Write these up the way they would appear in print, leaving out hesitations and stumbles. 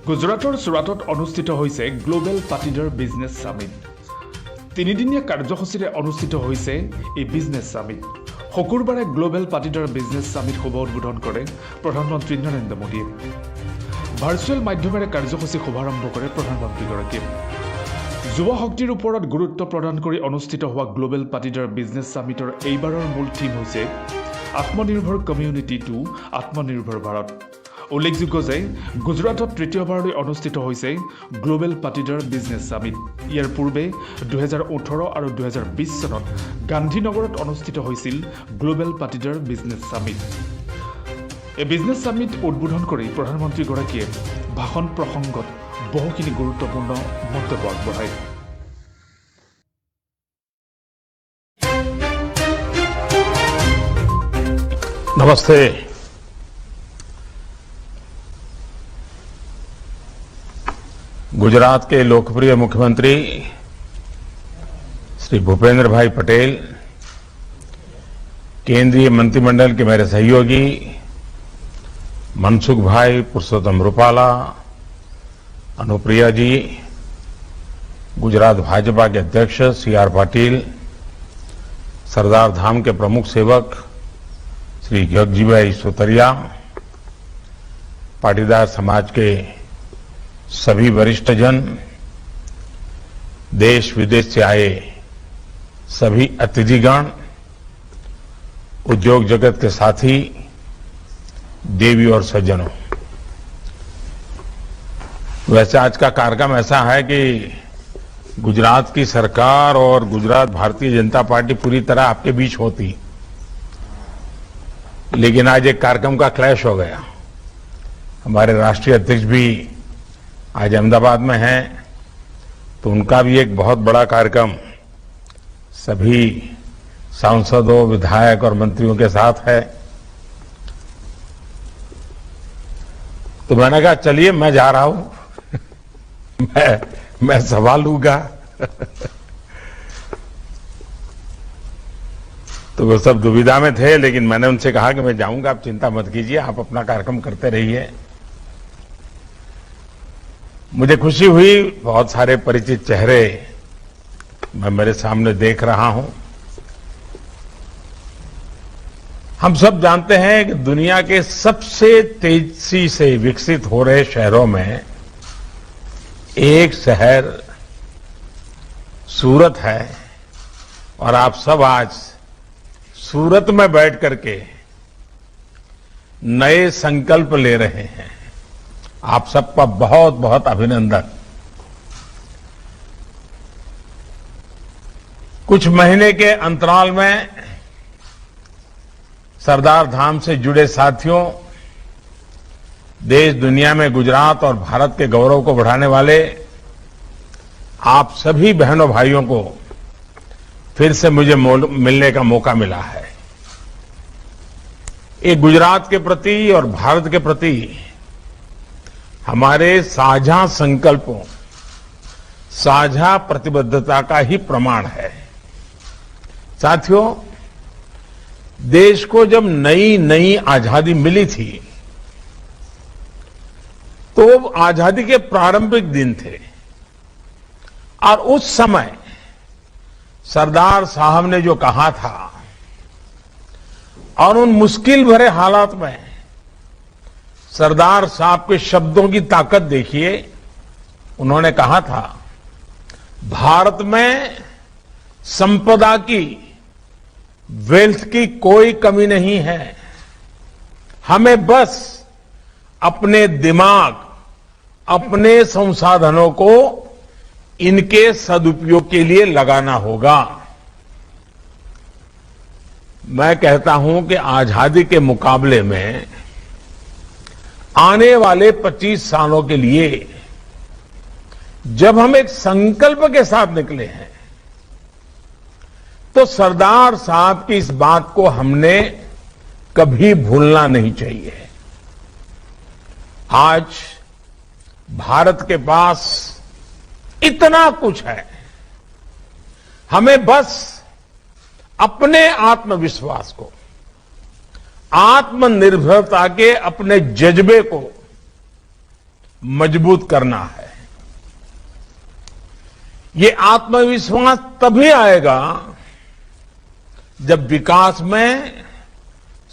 গুজৰাটৰ চুৰাটত অনুষ্ঠিত হৈছে গ্লোবেল পাটিদাৰ বিজনেছ সামিট। তিনিদিনীয়া কাৰ্যসূচীৰে অনুষ্ঠিত হৈছে এই বিজনেছ সামিট। শুকুৰবাৰে গ্লোবেল পাটিদাৰ বিজনেছ সামিট শুভ উদ্বোধন কৰে প্ৰধানমন্ত্ৰী নৰেন্দ্ৰ মোদীয়ে। ভাৰ্চুৱেল মাধ্যমেৰে কাৰ্যসূচী শুভাৰম্ভ কৰে প্ৰধানমন্ত্ৰীগৰাকীয়ে। যুৱ শক্তিৰ ওপৰত গুৰুত্ব প্ৰদান কৰি অনুষ্ঠিত হোৱা গ্লোবেল পাটিদাৰ বিজনেছ সামিটৰ এইবাৰৰ মূল থিম হৈছে আত্মনিৰ্ভৰ কমিউনিটি টু আত্মনিৰ্ভৰ ভাৰত। উল্লেখযোগ্য যে গুজৰাটত তৃতীয়বাৰলৈ অনুষ্ঠিত হৈছে গ্লোবেল পাটিদাৰ বিজনেছ সামিট। ইয়াৰ পূৰ্বে 2018 আৰু 2020 চনত গান্ধীনগৰত অনুষ্ঠিত হৈছিল গ্লোবেল পাটিদাৰ বিজনেছ সামিট। এই বিজনেছ সামিট উদ্বোধন কৰি প্ৰধানমন্ত্ৰীগৰাকীয়ে ভাষণ প্ৰসংগত বহুখিনি গুৰুত্বপূৰ্ণ মন্তব্য আগবঢ়ায়। नमस्ते। गुजरात के लोकप्रिय मुख्यमंत्री श्री भूपेंद्र भाई पटेल, केंद्रीय मंत्रिमंडल के मेरे सहयोगी मनसुख भाई, पुरुषोत्तम रूपाला, अनुप्रिया जी, गुजरात भाजपा के अध्यक्ष CR पाटिल, सरदार धाम के प्रमुख सेवक श्री जगजीभाई सोतरिया, पाटीदार समाज के सभी वरिष्ठ जन, देश विदेश से आए सभी अतिथिगण, उद्योग जगत के साथी, देवी और सज्जनों। वैसे आज का कार्यक्रम ऐसा है कि गुजरात की सरकार और गुजरात भारतीय जनता पार्टी पूरी तरह आपके बीच होती, लेकिन आज एक कार्यक्रम का क्लैश हो गया। हमारे राष्ट्रीय अध्यक्ष भी आज अहमदाबाद में हैं, तो उनका भी एक बहुत बड़ा कार्यक्रम सभी सांसदों, विधायक और मंत्रियों के साथ है। तो मैंने कहा चलिए मैं जा रहा हूं मैं सवाल लूंगा तो वो सब दुविधा में थे, लेकिन मैंने उनसे कहा कि मैं जाऊंगा, आप चिंता मत कीजिए, आप अपना कार्यक्रम करते रहिए। मुझे खुशी हुई, बहुत सारे परिचित चेहरे मैं मेरे सामने देख रहा हूं। हम सब जानते हैं कि दुनिया के सबसे तेजी से विकसित हो रहे शहरों में एक शहर सूरत है, और आप सब आज सूरत में बैठ करके नए संकल्प ले रहे हैं। आप सबका बहुत बहुत अभिनंदन। कुछ महीने के अंतराल में सरदार धाम से जुड़े साथियों, देश दुनिया में गुजरात और भारत के गौरव को बढ़ाने वाले आप सभी बहनों भाइयों को फिर से मुझे मिलने का मौका मिला है। ये गुजरात के प्रति और भारत के प्रति हमारे साझा संकल्पों, साझा प्रतिबद्धता का ही प्रमाण है। साथियों, देश को जब नई नई आजादी मिली थी, तो आजादी के प्रारंभिक दिन थे, और उस समय सरदार साहब ने जो कहा था, और उन मुश्किल भरे हालात में सरदार साहब के शब्दों की ताकत देखिए। उन्होंने कहा था, भारत में संपदा की, वेल्थ की कोई कमी नहीं है, हमें बस अपने दिमाग, अपने संसाधनों को इनके सदुपयोग के लिए लगाना होगा। मैं कहता हूं कि आजादी के मुकाबले में आने वाले 25 सालों के लिए जब हम एक संकल्प के साथ निकले हैं, तो सरदार साहब की इस बात को हमने कभी भूलना नहीं चाहिए। आज भारत के पास इतना कुछ है, हमें बस अपने आत्मविश्वास को, आत्मनिर्भरता के अपने जज्बे को मजबूत करना है। ये आत्मविश्वास तभी आएगा जब विकास में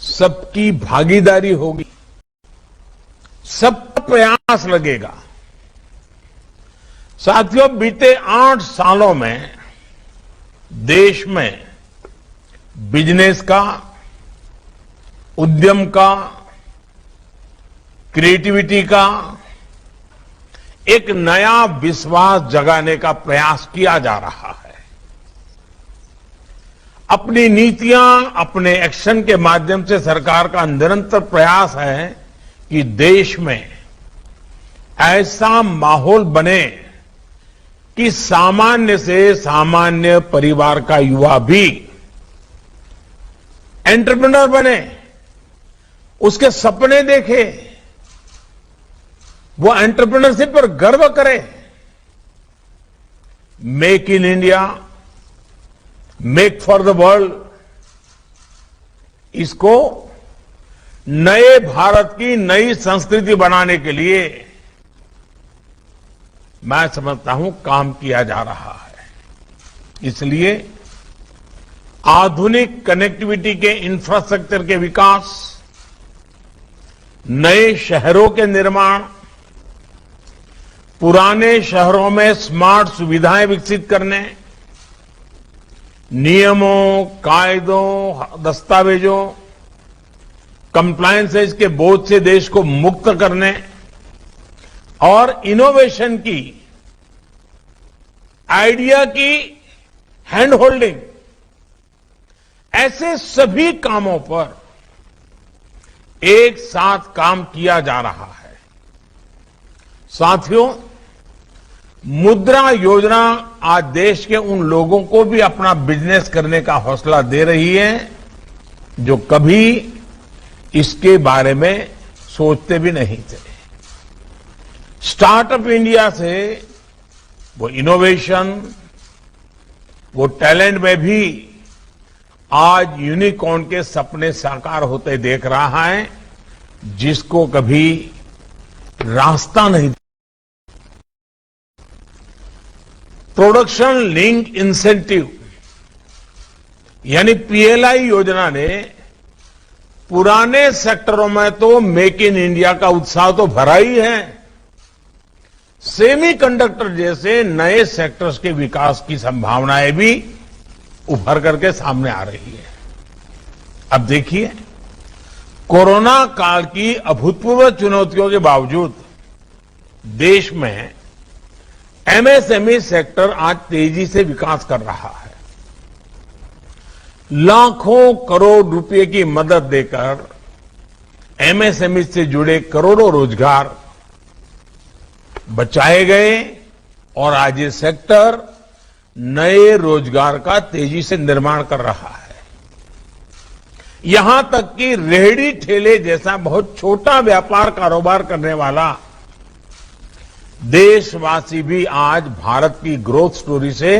सबकी भागीदारी होगी, सबका प्रयास लगेगा। साथियों, बीते 8 सालों में देश में बिजनेस का, उद्यम का, क्रिएटिविटी का एक नया विश्वास जगाने का प्रयास किया जा रहा है। अपनी नीतियां, अपने एक्शन के माध्यम से सरकार का निरंतर प्रयास है कि देश में ऐसा माहौल बने कि सामान्य से सामान्य परिवार का युवा भी एंटरप्रेन्योर बने, उसके सपने देखे, वो एंटरप्रेन्योरशिप पर गर्व करे। Make in India, make for the world, इसको नए भारत की नई संस्कृति बनाने के लिए मैं समझता हूं काम किया जा रहा है। इसलिए आधुनिक कनेक्टिविटी के इंफ्रास्ट्रक्चर के विकास, नए शहरों के निर्माण, पुराने शहरों में स्मार्ट सुविधाएं विकसित करने, नियमों, कायदों, दस्तावेजों, कंप्लायंसेस के बोझ से देश को मुक्त करने और इनोवेशन की, आइडिया की हैंड होल्डिंग, ऐसे सभी कामों पर एक साथ काम किया जा रहा है। साथियों, मुद्रा योजना आज देश के उन लोगों को भी अपना बिजनेस करने का हौसला दे रही है जो कभी इसके बारे में सोचते भी नहीं थे। स्टार्टअप इंडिया से वो इनोवेशन, वो टैलेंट में भी आज यूनिकॉर्न के सपने साकार होते देख रहा है, जिसको कभी रास्ता नहीं। प्रोडक्शन लिंक इंसेंटिव यानी पीएलआई योजना ने पुराने सेक्टरों में तो मेक इन इंडिया का उत्साह तो भरा ही है, सेमीकंडक्टर जैसे नए सेक्टर्स के विकास की संभावनाएं भी उभर करके सामने आ रही है। अब देखिए, कोरोना काल की अभूतपूर्व चुनौतियों के बावजूद देश में एमएसएमई सेक्टर आज तेजी से विकास कर रहा है। लाखों करोड़ रुपए की मदद देकर एमएसएमई से जुड़े करोड़ों रोजगार बचाए गए और आज ये सेक्टर नए रोजगार का तेजी से निर्माण कर रहा है। यहां तक कि रेहड़ी ठेले जैसा बहुत छोटा व्यापार कारोबार करने वाला देशवासी भी आज भारत की ग्रोथ स्टोरी से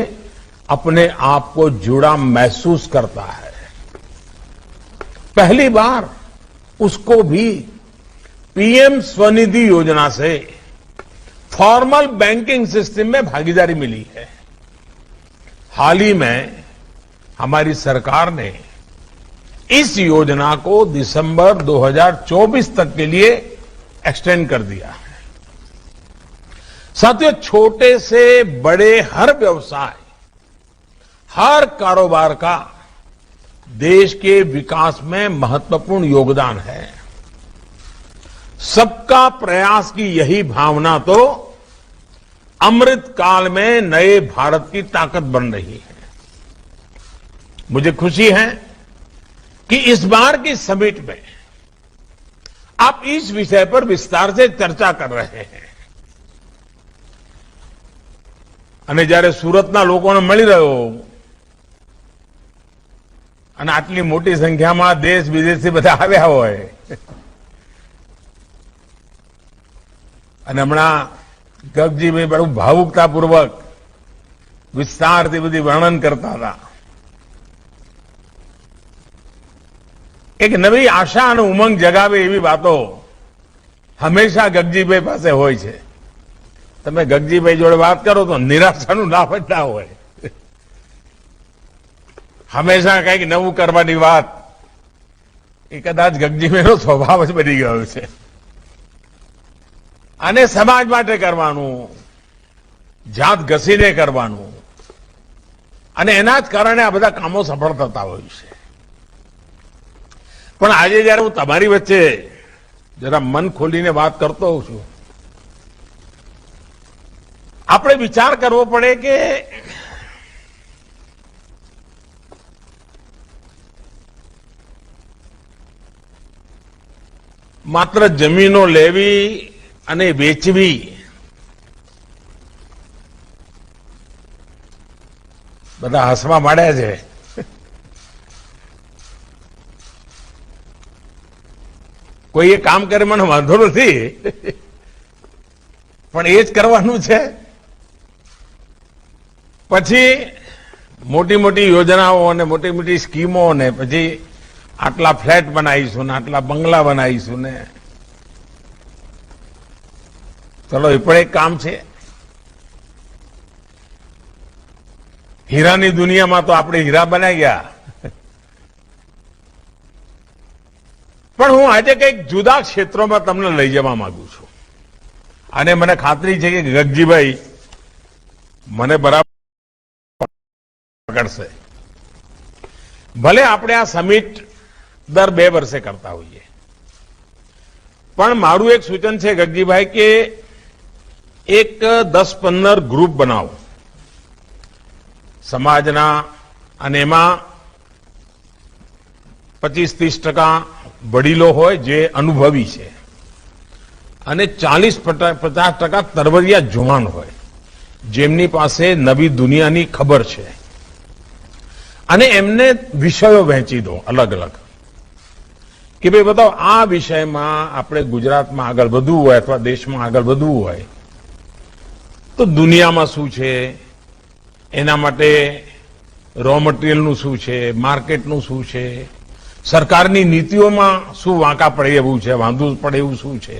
अपने आप को जुड़ा महसूस करता है। पहली बार उसको भी पीएम स्वनिधि योजना से फॉर्मल बैंकिंग सिस्टम में भागीदारी मिली है। हाल ही में हमारी सरकार ने इस योजना को दिसंबर 2024 तक के लिए एक्सटेंड कर दिया है। साथियों, छोटे से बड़े हर व्यवसाय, हर कारोबार का देश के विकास में महत्वपूर्ण योगदान है। सबका प्रयास की यही भावना तो अमृत काल में नए भारत की ताकत बन रही है। मुझे खुशी है कि इस बार की समिट में आप इस विषय पर विस्तार से चर्चा कर रहे हैं અને જ્યારે સુરતના લોકોને મળી રહ્યો અને આટલી મોટી સંખ્યામાં દેશ વિદેશથી બધા આવ્યા હોય અને હમણાં ગગજીભાઈ બહુ ભાવુકતાપૂર્વક વિસ્તારથી બધી વર્ણન કરતા હતા। એક નવી આશા અને ઉમંગ જગાવે એવી વાતો હંમેશા ગગજીભાઈ પાસે હોય છે. તમે ગગજીભાઈ જોડે વાત કરો તો નિરાશાનું નામ જ ના હોય. હંમેશા કંઈક નવું કરવાની વાત એ કદાચ ગગજીભાઈનો સ્વભાવ જ બની ગયો છે. અને સમાજ માટે કરવાનું, જાત ઘસીને કરવાનું, અને એના જ કારણે આ બધા કામો સફળ થતા હોય છે. પણ આજે જયારે હું તમારી વચ્ચે જરા મન ખોલીને વાત કરતો હોઉં છું, આપણે વિચાર કરવો પડે કે માત્ર જમીનો લેવી અને વેચવી બધા હસવા માંડ્યા છે. કોઈ એ કામ કરે મને વાંધો નથી, પણ એ જ કરવાનું છે. પછી મોટી મોટી યોજનાઓ અને મોટી મોટી સ્કીમો ને પછી આટલા ફ્લેટ બનાવીશું ને આટલા બંગલા બનાવીશું ને, ચલો એ પણ એક કામ છે. હીરાની દુનિયામાં તો આપણે હીરા બનાવી ગયા, પણ હું આજે કંઈક જુદા ક્ષેત્રોમાં તમને લઈ જવા માંગુ છું. અને મને ખાતરી છે કે ગગજીભાઈ મને બરાબર પકડશે. ભલે આપણે આ સમિટ દર 2 વર્ષે કરતા હોઈએ, પણ મારું એક સૂચન છે ગગજીભાઈ કે એક 10-15 ગ્રુપ બનાવો સમાજના, અને એમાં 25-30% વડીલો હોય જે અનુભવી છે, અને 40-50% તરવરિયા જુવાન હોય જેમની પાસે નવી દુનિયાની ખબર છે, અને એમને વિષયો વહેંચી દો અલગ અલગ કે ભાઈ બતાવો આ વિષયમાં આપણે ગુજરાતમાં આગળ વધવું હોય અથવા દેશમાં આગળ વધવું હોય તો દુનિયામાં શું છે, એના માટે રો મટીરિયલનું શું છે, માર્કેટનું શું છે, સરકારની નીતિઓમાં શું વાંકા પડે એવું છે, વાંધું પડે એવું શું છે,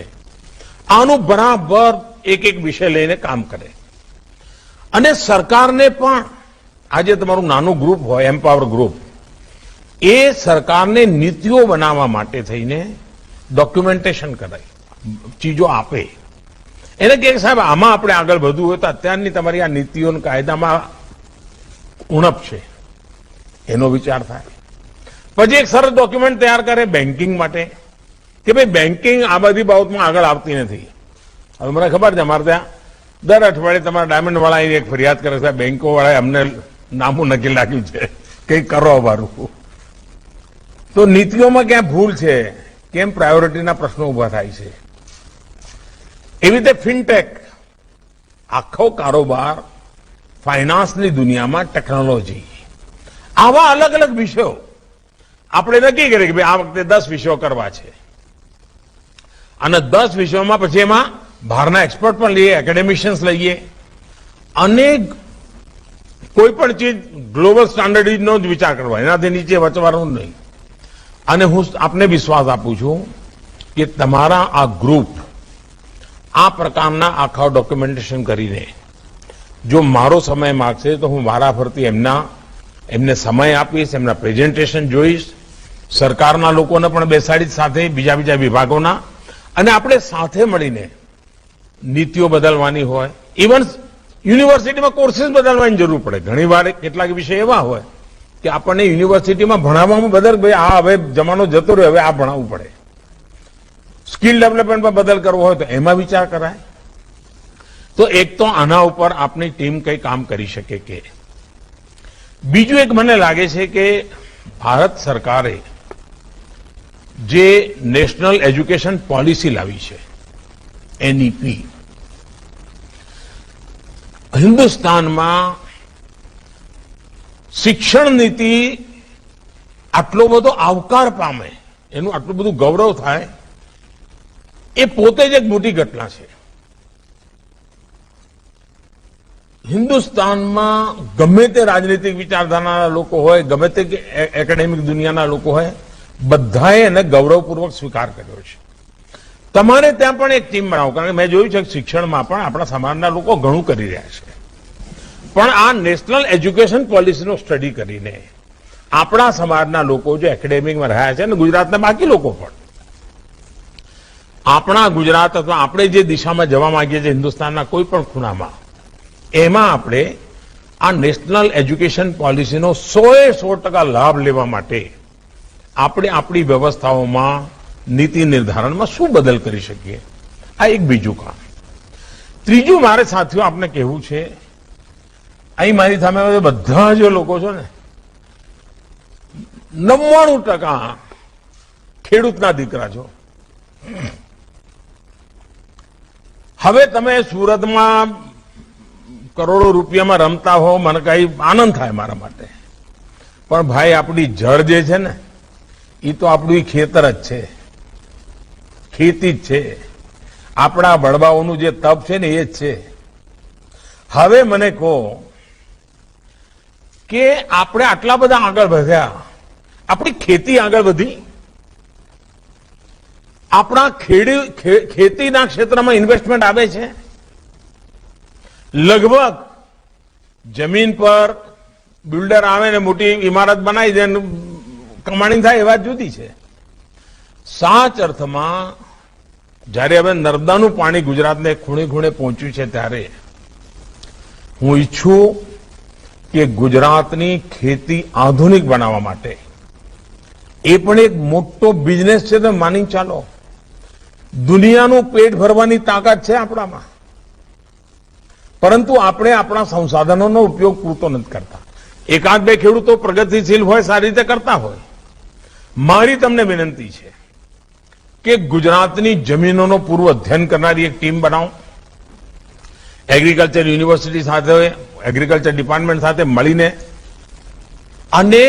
આનું બરાબર એક એક વિષય લઈને કામ કરે. અને સરકારને પણ આજે તમારું નાનું ગ્રુપ હોય એમ્પાવર ગ્રુપ, એ સરકારને નીતિઓ બનાવવા માટે થઈને ડોક્યુમેન્ટેશન કરાય, ચીજો આપે. એને કે સાહેબ આમાં આપણે આગળ વધવું હોય તો અત્યારની તમારી આ નીતિઓ અને કાયદામાં ઉણપ છે, એનો વિચાર થાય. પછી એક સરસ ડોક્યુમેન્ટ તૈયાર કરે બેન્કિંગ માટે કે ભાઈ બેન્કિંગ આ બધી બાબતમાં આગળ આવતી નથી. હવે મને ખબર છે અમારે ત્યાં દર અઠવાડિયે તમારા ડાયમંડ વાળા એક ફરિયાદ કરે છે, બેંકો વાળાએ અમને નામું નક્કી લાગ્યું છે, કંઈક કરો અમારું. તો નીતિઓમાં ક્યાં ભૂલ છે, કેમ પ્રાયોરિટીના પ્રશ્નો ઉભા થાય છે. એવી રીતે ફિનટેક આખો કારોબાર ફાઇનાન્સની દુનિયામાં ટેકનોલોજી, આવા અલગ અલગ વિષયો આપણે નક્કી કરીએ કે ભાઈ આ વખતે 10 વિષયો કરવા છે, અને 10 વિષયોમાં પછી એમાં બહારના એક્સપર્ટ પણ લઈએ, એકેડેમિશિયન્સ લઈએ, અને કોઈ પણ ચીજ ગ્લોબલ સ્ટાન્ડર્ડનો જ વિચાર કરવા, એનાથી નીચે વચવાનું નહીં. અને હું આપને વિશ્વાસ આપું છું કે તમારા આ ગ્રુપ આ પ્રકારના આખા ડોક્યુમેન્ટેશન કરીને જો મારો સમય માગશે તો હું વારાફરતી એમને સમય આપીશ, એમના પ્રેઝન્ટેશન જોઈશ, સરકારના લોકોને પણ બેસાડી સાથે બીજા વિભાગોના, અને આપણે સાથે મળીને નીતિઓ બદલવાની હોય. ઇવન યુનિવર્સિટીમાં કોર્સીસ બદલવાની જરૂર પડે. ઘણીવાર કેટલાક વિષય એવા હોય કે આપણને યુનિવર્સિટીમાં ભણાવવામાં ભાઈ આ હવે જમાનો જતો રહ્યો, હવે આ ભણાવવું પડે. સ્કિલ ડેવલપમેન્ટમાં બદલ કરવો હોય તો એમાં વિચાર કરાય. તો એક તો આના ઉપર આપની ટીમ કઈ કામ કરી શકે કે. બીજું એક મને લાગે છે કે ભારત સરકારે જે નેશનલ એજ્યુકેશન પોલિસી લાવી છે એનઈપી, હિન્દુસ્તાનમાં શિક્ષણ નીતિ આટલો બધો આવકાર પામે, એનું આટલું બધું ગૌરવ થાય, એ પોતે જ એક મોટી ઘટના છે. હિન્દુસ્તાનમાં ગમે તે રાજનૈતિક વિચારધારાના લોકો હોય, ગમે તે એકેડેમિક દુનિયાના લોકો હોય, બધાએ એને ગૌરવપૂર્વક સ્વીકાર કર્યો છે. તમારે ત્યાં પણ એક ટીમ બનાવો, કારણ કે મેં જોયું છે કે શિક્ષણમાં પણ આપણા સમાજના લોકો ઘણું કરી રહ્યા છે, પણ આ નેશનલ એજ્યુકેશન પોલિસીનો સ્ટડી કરીને આપણા સમાજના લોકો જે એકેડેમિકમાં રહ્યા છે અને ગુજરાતના બાકી લોકો પણ આપણા ગુજરાત અથવા આપણે જે દિશામાં જવા માંગીએ છીએ હિન્દુસ્તાનના કોઈ પણ ખૂણામાં, એમાં આપણે આ નેશનલ એજ્યુકેશન પોલિસીનો 100% લાભ લેવા માટે આપણે આપણી વ્યવસ્થાઓમાં નીતિ નિર્ધારણમાં શું બદલ કરી શકીએ, આ એક બીજું કામ. ત્રીજું મારે સાથીઓ આપને કહેવું છે, અહીં મારી સામે બધા જે લોકો છો ને 99% ખેડૂતના દીકરા છો. હવે તમે સુરતમાં કરોડો રૂપિયામાં રમતા હો, મને કઈ આનંદ થાય મારા માટે, પણ ભાઈ આપણી જળ જે છે ને એ તો આપણું ખેતર જ છે, ખેતી જ છે, આપણા વડવાઓનું જે તપ છે ને એ જ છે. હવે મને કહો કે આપણે આટલા બધા આગળ વધ્યા, આપણી ખેતી આગળ વધી, આપણા ખેતીના ક્ષેત્રમાં ઇન્વેસ્ટમેન્ટ આવે છે, લગભગ જમીન પર બિલ્ડર આવે ને મોટી ઇમારત બનાવી દે, કમાણી થાય એ વાત જુદી છે. સાચ અર્થમાં જ્યારે હવે નર્મદાનું પાણી ગુજરાતને ખૂણે ખૂણે પહોંચ્યું છે, ત્યારે હું ઈચ્છું કે ગુજરાતની ખેતી આધુનિક બનાવવા માટે એ પણ એક મોટો બિઝનેસ છે. તો માની ચાલો, દુનિયાનું પેટ ભરવાની તાકાત છે આપણામાં, પરંતુ આપણે આપણા સંસાધનોનો ઉપયોગ પૂરતો નથી કરતા. એકાદ બે ખેડૂતો પ્રગતિશીલ હોય, સારી રીતે કરતા હોય. મારી તમને વિનંતી છે કે ગુજરાતની જમીનોનો પૂર્વ અધ્યયન કરનારી એક ટીમ બનાવો, એગ્રીકલ્ચર યુનિવર્સિટી સાથે, એગ્રીકલ્ચર ડિપાર્ટમેન્ટ સાથે મળીને, અને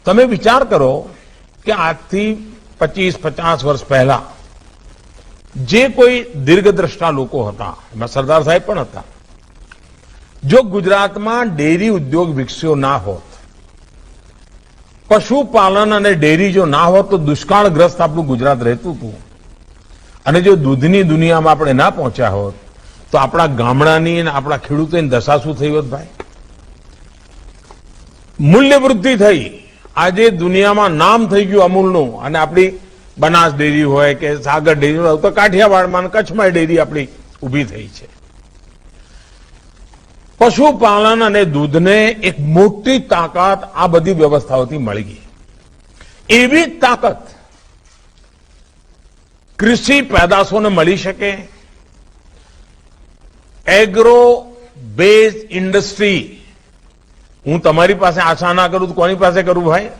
તમે વિચાર કરો કે આજથી 25-50 વર્ષ પહેલા જે કોઈ દીર્ઘદ્રષ્ટા લોકો હતા, એમાં સરદાર સાહેબ પણ હતા, જો ગુજરાતમાં ડેરી ઉદ્યોગ વિકસ્યો ના હોત, પશુપાલન અને ડેરી જો ના હોત, તો દુષ્કાળગ્રસ્ત આપણું ગુજરાત રહેતું હતું. અને જો દૂધની દુનિયામાં આપણે ના પહોંચ્યા હોત, તો આપણા ગામડાની અને આપણા ખેડૂતોની દશા શું થઈ હોત ભાઈ? મૂલ્ય વૃદ્ધિ થઈ, આજે દુનિયામાં નામ થઈ ગયું અમૂલનું, અને આપણી બનાસ ડેરી હોય કે સાગર ડેરી હોય, તો કાઠિયાવાડમાં અને કચ્છમાં ડેરી આપણી ઊભી થઈ છે. પશુપાલન અને દૂધને એક મોટી તાકાત આ બધી વ્યવસ્થાઓથી મળી ગઈ. એવી તાકાત કૃષિ પેદાશોને મળી શકે, એગ્રો બેઝ ઇન્ડસ્ટ્રી. હું તમારી પાસે આશા ના કરું તો કોની પાસે કરું ભાઈ?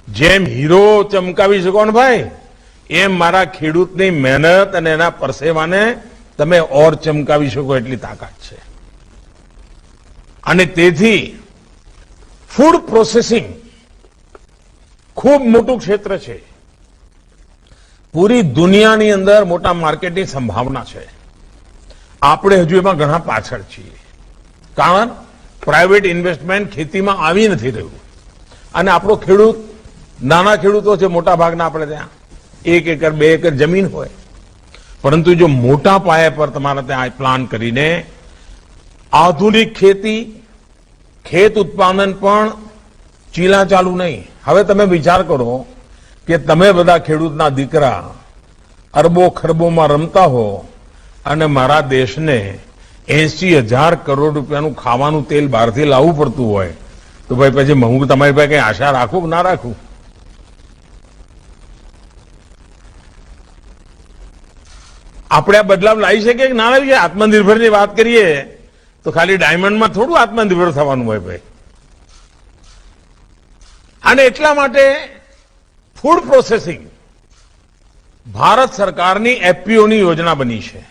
જેમ હીરો ચમકાવી શકો ને ભાઈ, એમ મારા ખેડૂતની મહેનત અને એના પરસેવાને તમે ઓર ચમકાવી શકો એટલી તાકાત છે. અને તેથી ફૂડ પ્રોસેસિંગ ખૂબ મોટું ક્ષેત્ર છે. પૂરી દુનિયાની અંદર મોટા માર્કેટની સંભાવના છે. આપણે હજુ એમાં ઘણા પાછળ છીએ, કારણ પ્રાઇવેટ ઇન્વેસ્ટમેન્ટ ખેતીમાં આવી નથી રહ્યું. અને આપણો ખેડૂત, નાના ખેડૂતો છે મોટા ભાગના, આપણે ત્યાં 1 એકર 2 એકર જમીન હોય, પરંતુ જો મોટા પાયા પર તમારે ત્યાં પ્લાન કરીને આધુનિક ખેતી, ખેત ઉત્પાદન પણ ચીલા ચાલુ નહીં. હવે તમે વિચાર કરો કે તમે બધા ખેડૂતના દીકરા અરબો ખરબોમાં રમતા હો, અને મારા દેશને 80,000 કરોડ રૂપિયાનું ખાવાનું તેલ બહારથી લાવવું પડતું હોય, તો ભાઈ પછી હું તમારી પાસે કઈ આશા રાખું કે ના રાખું? આપણે આ બદલાવ લાવી શકીએ કે ના લાવી શકીએ? આત્મનિર્ભરની વાત કરીએ તો ખાલી ડાયમંડમાં થોડું આત્મનિર્ભર થવાનું હોય ભાઈ. અને એટલા માટે ફૂડ પ્રોસેસિંગ ભારત સરકારની એફપીઓની યોજના બની છે.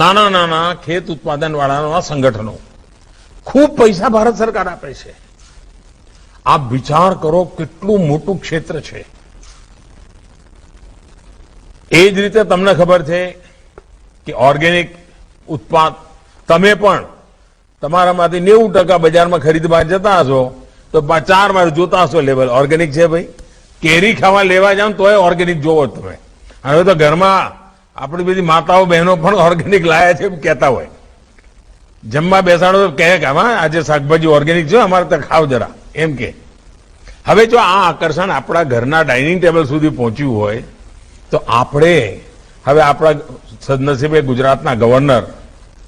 નાના નાના ખેત ઉત્પાદન વાળાના સંગઠનો, ખૂબ પૈસા ભારત સરકાર આપે છે. આપ વિચાર કરો કેટલું મોટું ક્ષેત્ર છે. એ જ રીતે તમને ખબર છે કે ઓર્ગેનિક ઉત્પાદ તમે પણ તમારામાંથી 90% બજારમાં ખરીદવા જતા હશો, તો 4 વાર જોતા હશો લેવલ ઓર્ગેનિક છે ભાઈ, કેરી ખાવા લેવા જાવ તો ઓર્ગેનિક જોવો તમે. હવે તો ઘરમાં આપણી બધી માતાઓ બહેનો પણ ઓર્ગેનિક લાયા છે એમ કહેતા હોય. જમવા બેસાડો તો કહે કે હા આજે શાકભાજી ઓર્ગેનિક છે અમારે તો ખાવ જરા એમ કે. હવે જો આ આકર્ષણ આપણા ઘરના ડાઇનિંગ ટેબલ સુધી પહોંચ્યું હોય તો આપણે હવે આપણા સદનસીબે ગુજરાતના ગવર્નર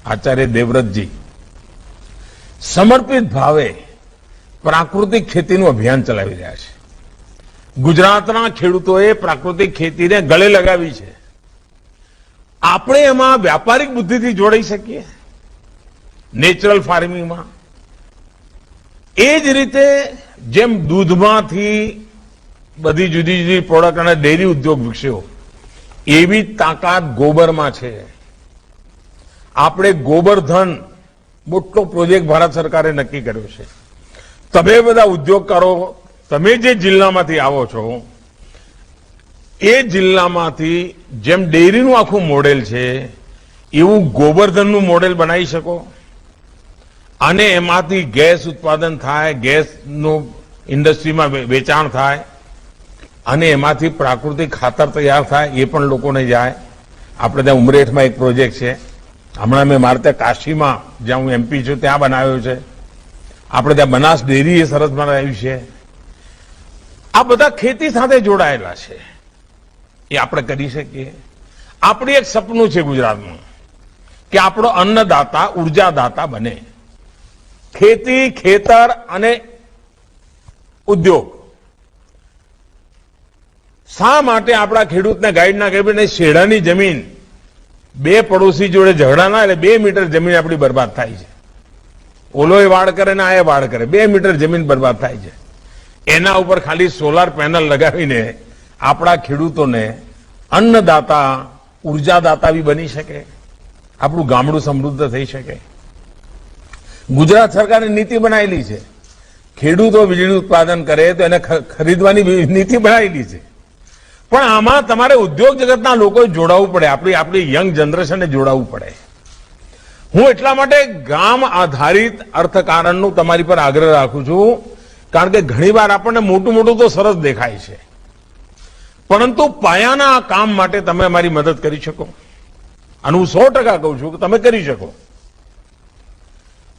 આચાર્ય દેવવ્રતજી સમર્પિત ભાવે પ્રાકૃતિક ખેતીનું અભિયાન ચલાવી રહ્યા છે. ગુજરાતના ખેડૂતોએ પ્રાકૃતિક ખેતીને ગળે લગાવી છે. આપણે એમાં વ્યાપારિક બુદ્ધિથી જોડાઈ શકીએ નેચરલ ફાર્મિંગમાં. એ જ રીતે જેમ દૂધમાંથી બધી જુદી જુદી પ્રોડક્ટ અને ડેરી ઉદ્યોગ વિકસ્યો એવી તાકાત ગોબરમાં છે. આપણે ગોબરધન મોટો પ્રોજેક્ટ ભારત સરકારે નક્કી કર્યો છે. તમે બધા ઉદ્યોગકારો તમે જે જિલ્લામાંથી આવો છો એ જિલ્લામાંથી જેમ ડેરીનું આખું મોડેલ છે એવું ગોબરધનનું મોડેલ બનાવી શકો અને એમાંથી ગેસ ઉત્પાદન થાય, ગેસનું ઇન્ડસ્ટ્રીમાં વેચાણ થાય અને એમાંથી પ્રાકૃતિક ખાતર તૈયાર થાય એ પણ લોકોને જાય. આપણે ત્યાં ઉમરેઠમાં એક પ્રોજેક્ટ છે, હમણાં મેં મારે ત્યાં કાશીમાં જ્યાં હું એમપી છું ત્યાં બનાવ્યો છે. આપણે ત્યાં બનાસ ડેરી એ સરસ બનાવ્યું છે. આ બધા ખેતી સાથે જોડાયેલા છે, એ આપણે કરી શકીએ. આપણી એક સપનું છે ગુજરાતમાં કે આપણો અન્નદાતા ઉર્જાદાતા બને. ખેતી, ખેતર અને ઉદ્યોગ. શા માટે આપણા ખેડૂતને ગાઈડ ના કરી શેડાની જમીન બે પડોશી જોડે ઝઘડા ના એટલે 2 મીટર જમીન આપણી બરબાદ થાય છે. ઓલો એ વાડ કરે ને આ એ વાડ કરે, 2 મીટર જમીન બરબાદ થાય છે. એના ઉપર ખાલી સોલાર પેનલ લગાવીને આપણા ખેડૂતોને અન્નદાતા ઉર્જાદાતા બી બની શકે, આપણું ગામડું સમૃદ્ધ થઈ શકે. ગુજરાત સરકારે નીતિ બનાવેલી છે ખેડૂતો વીજળી ઉત્પાદન કરે તો એને ખરીદવાની નીતિ બનાવેલી છે. પણ આમાં તમારે ઉદ્યોગ જગતના લોકોએ જોડાવવું પડે, આપણી યંગ જનરેશનને જોડાવવું પડે. હું એટલા માટે ગામ આધારિત અર્થકારણનું તમારી પર આગ્રહ રાખું છું, કારણ કે ઘણીવાર આપણને મોટું મોટું તો સરસ દેખાય છે, પરંતુ પાયાના આ કામ માટે તમે અમારી મદદ કરી શકો. અને હું 100% કહું છું કે તમે કરી શકો.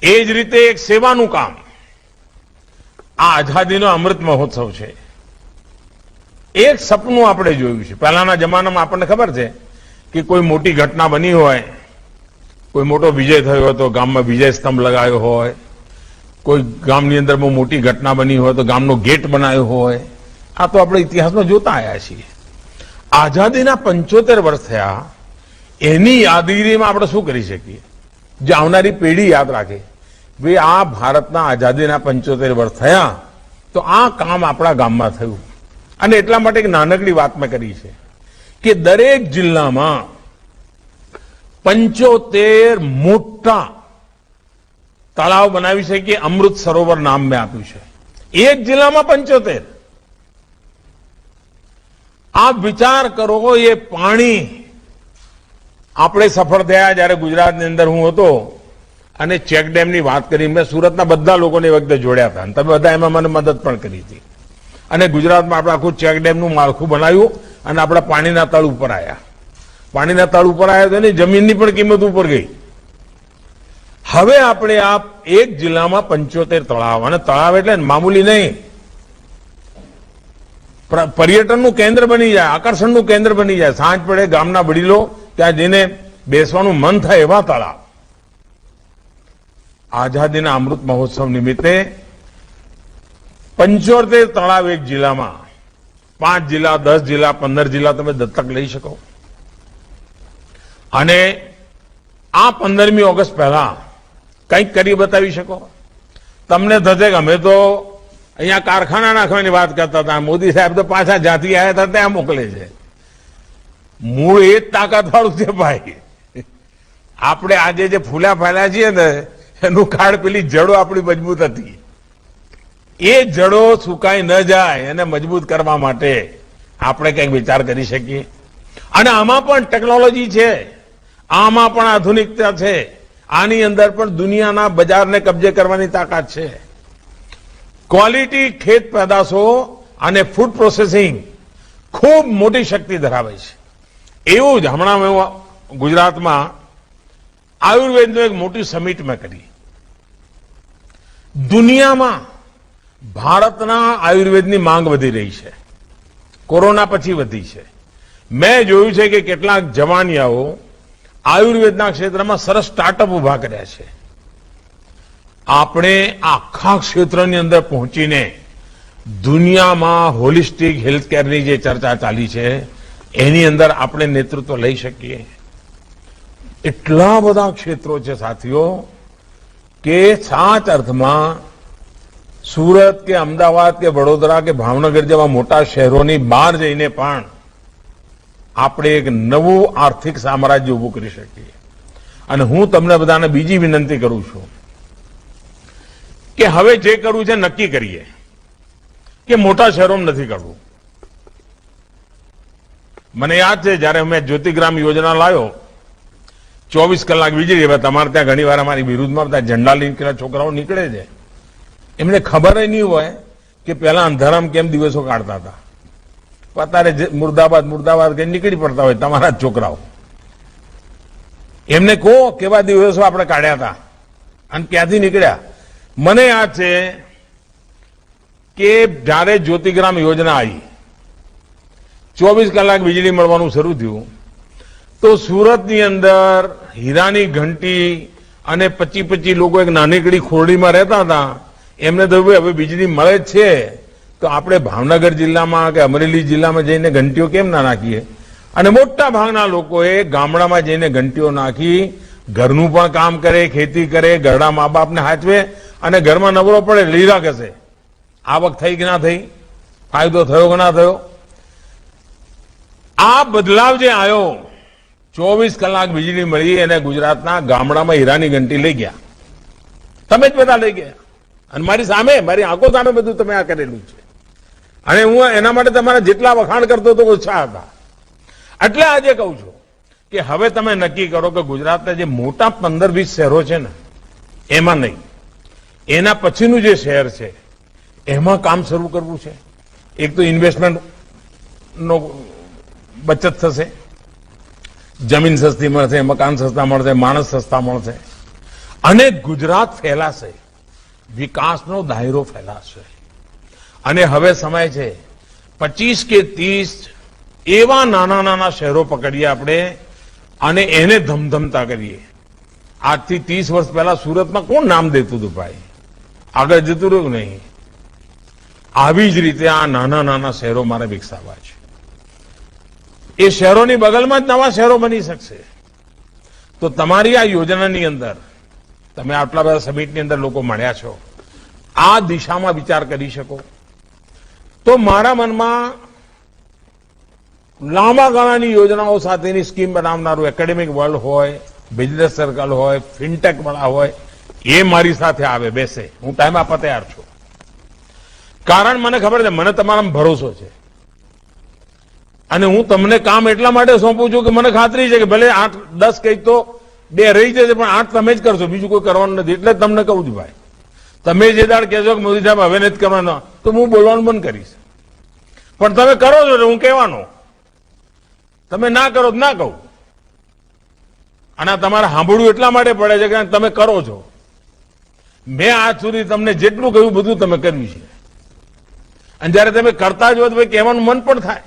એ જ રીતે એક સેવાનું કામ. આ આઝાદીનો અમૃત મહોત્સવ છે. એક સપનું આપણે જોયું છે. પહેલાના જમાનામાં આપણને ખબર છે કે કોઈ મોટી ઘટના બની હોય, કોઈ મોટો વિજય થયો હોય તો ગામમાં વિજય સ્તંભ લગાવ્યો હોય, કોઈ ગામની અંદર બહુ મોટી ઘટના બની હોય તો ગામનો ગેટ બનાવ્યો હોય. આ તો આપણે ઇતિહાસમાં જોતા આવ્યા છીએ. આઝાદીના 75 વર્ષ થયા, એની યાદગીરીમાં આપણે શું કરી શકીએ જે આવનારી પેઢી યાદ રાખે? ભાઈ આ ભારતના આઝાદીના 75 વર્ષ થયા તો આ કામ આપણા ગામમાં થયું. અને એટલા માટે એક નાનકડી વાત મેં કરી છે કે દરેક જિલ્લામાં 75 મોટા તળાવ બનાવી શકીએ. અમૃત સરોવર નામ મેં આપ્યું છે. એક જિલ્લામાં 75. આપ વિચાર કરો, એ પાણી આપણે સફળ થયા જ્યારે ગુજરાતની અંદર હું હતો અને ચેક ડેમની વાત કરી. મેં સુરતના બધા લોકોને એ વખતે જોડ્યા હતા અને તમે બધા એમાં મને મદદ પણ કરી હતી. અને ગુજરાતમાં આપણે આખું ચેક ડેમનું માળખું બનાવ્યું અને આપણા પાણીના તળ ઉપર આવ્યા. પાણીના તળ ઉપર આવ્યા તો એની જમીનની પણ કિંમત ઉપર ગઈ. હવે આપણે આ એક જિલ્લામાં 75 તળાવ, અને તળાવ એટલે મામૂલી નહીં, પર્યટનનું કેન્દ્ર બની જાય, આકર્ષણનું કેન્દ્ર બની જાય. સાંજ પડે ગામના વડીલો ત્યાં જઈને બેસવાનું મન થાય એવા તળાવ. આઝાદીના અમૃત મહોત્સવ નિમિત્તે 75 તળાવ એક જિલ્લામાં, 5 જિલ્લા, 10 જિલ્લા, 15 જિલ્લા તમે દત્તક લઈ શકો. અને આ 15મી ઓગસ્ટ પહેલા કંઈક કરી બતાવી શકો. તમને થશે કે અમે તો અહીંયા કારખાના નાખવાની વાત કરતા હતા, મોદી સાહેબ તો પાછા જ્યાંથી આવ્યા હતા ત્યાં મોકલે છે. મૂળ એ જ તાકાતવાળું છે ભાઈ. આપણે આજે જે ફૂલા ફાલ્યા છીએ ને એનું કાળ પેલી જડો આપણી મજબૂત હતી. એ જડો સુકાઈ ન જાય એને મજબૂત કરવા માટે આપણે કંઈક વિચાર કરી શકીએ. અને આમાં પણ ટેકનોલોજી છે, આમાં પણ આધુનિકતા છે, આની અંદર પણ દુનિયાના બજારને કબજે કરવાની તાકાત છે. ક્વોલિટી ખેત પેદાશો અને ફૂડ પ્રોસેસિંગ ખૂબ મોટી શક્તિ ધરાવે છે. એવું જ હમણાં મેં ગુજરાતમાં આયુર્વેદનું એક મોટી સમિટ મેં કરી. દુનિયામાં ભારતના આયુર્વેદની માંગ વધી રહી છે. કોરોના પછી વધી છે. મેં જોયું છે કે કેટલાક જવાનિયાઓ આયુર્વેદના ક્ષેત્રમાં સરસ સ્ટાર્ટઅપ ઉભા કર્યા છે. આપણે આખા ક્ષેત્રની અંદર પહોંચીને દુનિયામાં હોલિસ્ટિક હેલ્થકેરની જે ચર્ચા ચાલી છે એની અંદર આપણે નેતૃત્વ લઈ શકીએ. એટલા બધા ક્ષેત્રો છે સાથીઓ કે સાચ અર્થમાં સુરત કે અમદાવાદ કે વડોદરા કે ભાવનગર જેવા મોટા શહેરોની બહાર જઈને પણ આપણે એક નવું આર્થિક સામ્રાજ્ય ઉભું કરી શકીએ. અને હું તમને બધાને બીજી વિનંતી કરું છું કે હવે જે કરવું છે નક્કી કરીએ કે મોટા શહેરોમાં નથી કરવું. મને યાદ છે જ્યારે મેં જ્યોતિગ્રામ યોજના લાવ્યો 24 કલાક વીજળી. હવે તમારે ત્યાં ઘણી વાર અમારી વિરુદ્ધમાં બધા ઝંડા લઈને કેટલા છોકરાઓ નીકળે છે. એમને ખબર નહીં હોય કે પહેલા અંધારામાં કેમ દિવસો કાઢતા હતા. અત્યારે મુર્દાબાદ મુર્દાબાદ કઈ નીકળી પડતા હોય તમારા જ છોકરાઓ. એમને કહો કેવા દિવસો આપણે કાઢ્યા હતા અને ક્યાંથી નીકળ્યા. મને યાદ છે કે જ્યારે જ્યોતિગ્રામ યોજના આવી 24 કલાક વીજળી મળવાનું શરૂ થયું તો સુરતની અંદર હીરાની ઘંટી અને 25 લોકો એક નાનકડી ખોરડીમાં રહેતા હતા. એમને તો હવે વીજળી મળે જ છે તો આપણે ભાવનગર જિલ્લામાં કે અમરેલી જિલ્લામાં જઈને ઘંટીઓ કેમ ના નાખીએ. અને મોટા ભાગના લોકોએ ગામડામાં જઈને ઘંટીઓ નાખી ઘરનું પણ કામ કરે, ખેતી કરે, ઘરના મા બાપને હાચવે અને ઘરમાં નવરો પડે લીરા કસે. આવક થઈ કે ના થઈ, ફાયદો થયો કે ના થયો. આ બદલાવ જે આવ્યો 24 કલાક વીજળી મળી અને ગુજરાતના ગામડામાં હીરાની ઘંટી લઈ ગયા. તમે જ બધા લઈ ગયા અને મારી સામે મારી આંખો સામે બધું તમે આ કરેલું છે. અને હું એના માટે તમારા જેટલા વખાણ કરતો હતો ઓછા હતા. એટલે આજે કહું છું કે હવે તમે નક્કી કરો કે ગુજરાતના જે મોટા 15-20 શહેરો છે ને એમાં નહીં, એના પછીનું જે શહેર છે એમાં કામ શરૂ કરવું છે. એક તો ઇન્વેસ્ટમેન્ટનો બચત થશે, જમીન સસ્તી મળશે, મકાન સસ્તા મળશે, માણસ સસ્તા મળશે અને ગુજરાત ફેલાશે, વિકાસનો દાયરો ફેલાશે. અને હવે સમય છે 25 કે 30 એવા નાના નાના શહેરો પકડીએ આપણે અને એને ધમધમતા કરીએ. આજથી 30 વર્ષ પહેલા સુરતમાં કોણ નામ દેતું હતું ભાઈ? આગળ જતું રહ્યું નહીં. આવી જ રીતે આ નાના નાના શહેરો મારે વિકસાવવા છે. એ શહેરોની બગલમાં જ નવા શહેરો બની શકશે. તો તમારી આ યોજનાની અંદર તમે આટલા બધા સમિટની અંદર લોકો મળ્યા છો, આ દિશામાં વિચાર કરી શકો તો મારા મનમાં લાંબા ગાળાની યોજનાઓ સાથેની સ્કીમ બનાવનારું એકેડેમિક વર્લ્ડ હોય, બિઝનેસ સર્કલ હોય, ફિનટેક વાળા હોય, એ મારી સાથે આવે, બેસે. હું ટાઈમ આપવા તૈયાર છું. કારણ મને ખબર છે, મને તમારામાં ભરોસો છે અને હું તમને કામ એટલા માટે સોંપું છું કે મને ખાતરી છે કે ભલે 8-10 કંઈક તો 2 રહી જશે પણ 8 તમે જ કરશો, બીજું કોઈ કરવાનું નથી. એટલે તમને કહું છું ભાઈ, તમે જે દાડ કહેશો કે મોદી સાહેબ હવે નથી કરવાનો તો હું બોલવાનું બંધ કરીશ. પણ તમે કરો છો હું કહેવાનો, તમે ના કરો તો ના કહું. અને તમારે સાંભળવું એટલા માટે પડે છે કે તમે કરો છો. મેં આજ સુધી તમને જેટલું કહ્યું બધું તમે કર્યું છે અને જયારે તમે કરતા જ હો તો ભાઈ કહેવાનું મન પણ થાય.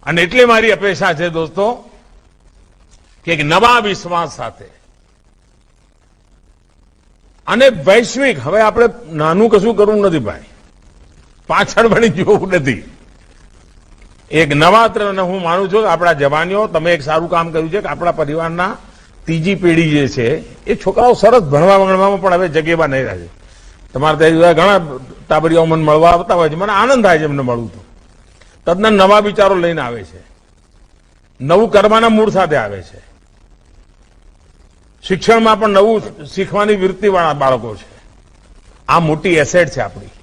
અને એટલે મારી અપેક્ષા છે દોસ્તો કે એક નવા વિશ્વાસ સાથે અને વૈશ્વિક, હવે આપણે નાનું કશું કરવું નથી ભાઈ, પાછળ વળી જોવું નથી. એક નવા તરફ હું માનું છું કે આપણા જવાનીઓ તમે એક સારું કામ કર્યું છે કે આપણા પરિવારના ત્રીજી પેઢી જે છે એ છોકરાઓ સરસ ભણવા ભણવામાં પણ હવે જગ્યા નહીં રહે છે. તમારે ત્યાં ઘણા ટાબરિયાઓ મને મળવા આવતા હોય છે, મને આનંદ થાય છે એમને મળવું તો. તદ્દન નવા વિચારો લઈને આવે છે, નવું કરવાના મૂળ સાથે આવે છે. શિક્ષણમાં પણ નવું શીખવાની વૃત્તિવાળા બાળકો છે. આ મોટી એસેટ છે આપણી.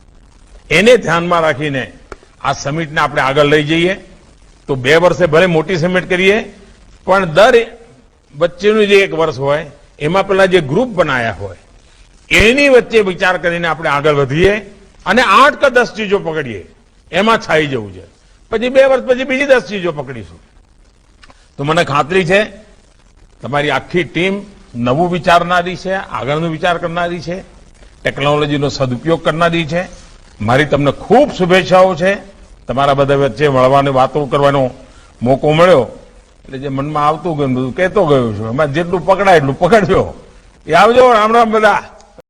એને ધ્યાનમાં રાખીને આ સમિટને આપણે આગળ લઈ જઈએ તો 2 વર્ષે ભલે મોટી સમિટ કરીએ પણ દર વચ્ચેનું જે 1 વર્ષ હોય એમાં પેલા જે ગ્રુપ બનાયા હોય એની વચ્ચે વિચાર કરીને આપણે આગળ વધીએ અને 8 કે 10 ચીજો પકડીએ, એમાં છાઈ જવું છે. પછી 2 વર્ષ પછી બીજી 10 ચીજો પકડીશું. તો મને ખાતરી છે તમારી આખી ટીમ નવું વિચારનારી છે, આગળનો વિચાર કરનારી છે, ટેકનોલોજીનો સદુપયોગ કરનારી છે. મારી તમને ખૂબ શુભેચ્છાઓ છે. તમારા બધા વચ્ચે મળવાની વાતો કરવાનો મોકો મળ્યો એટલે જે મનમાં આવતું ગયું બધું કહેતો ગયો છું. એમાં જેટલું પકડાય એટલું પકડજો. એ આવજો. રામ રામ બધા.